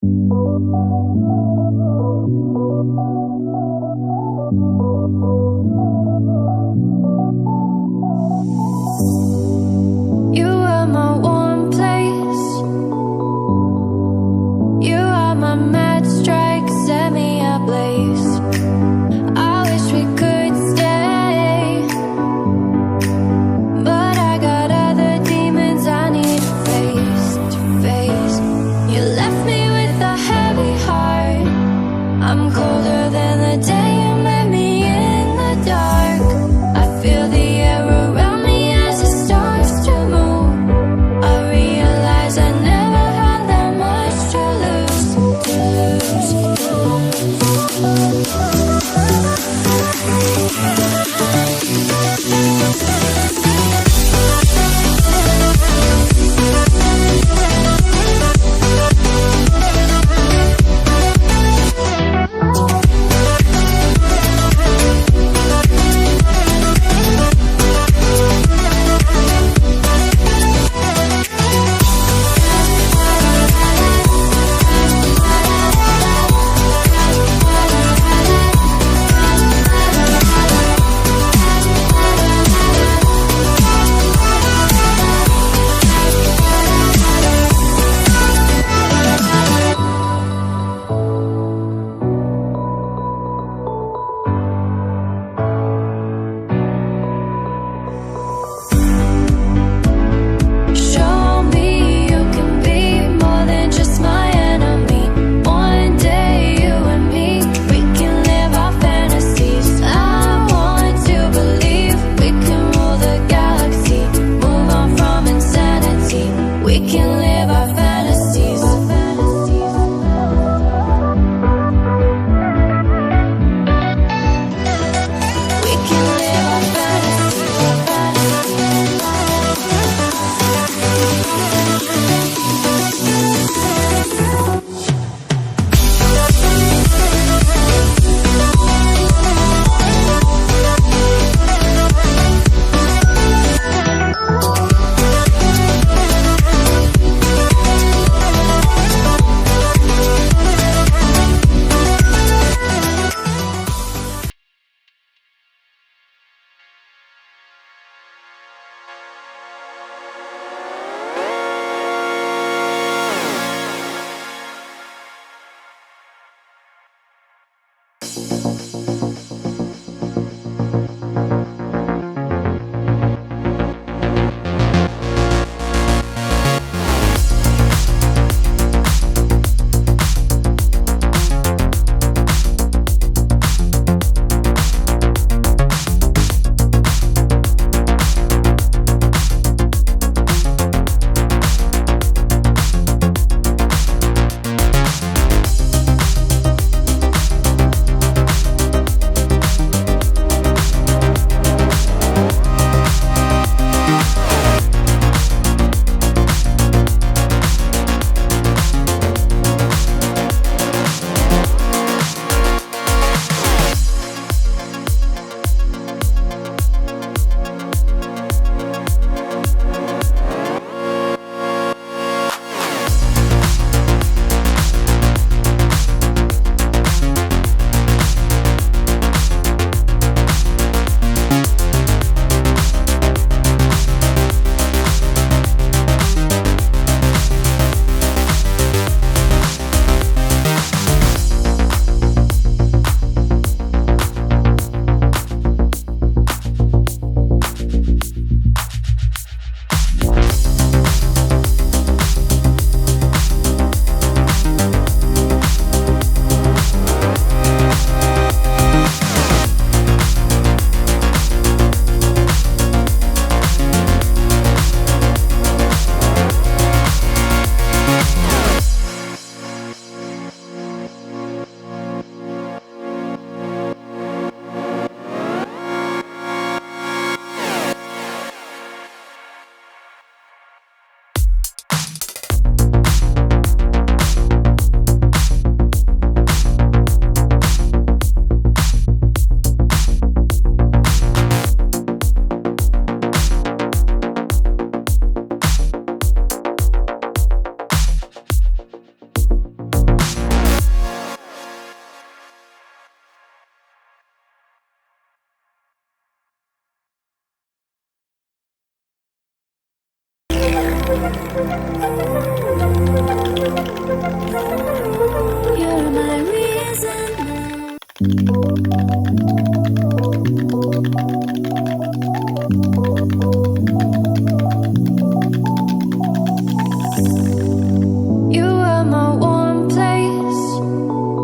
You are my warm place. You are my mad strike, set me ablaze. I wish we could stay, but I got other demons I need to face. You left me with a heavy heart. I'm colder than the day you met me in the dark. I feel the air around me as it starts to move. I realize I never had that much to lose. You're my reason now.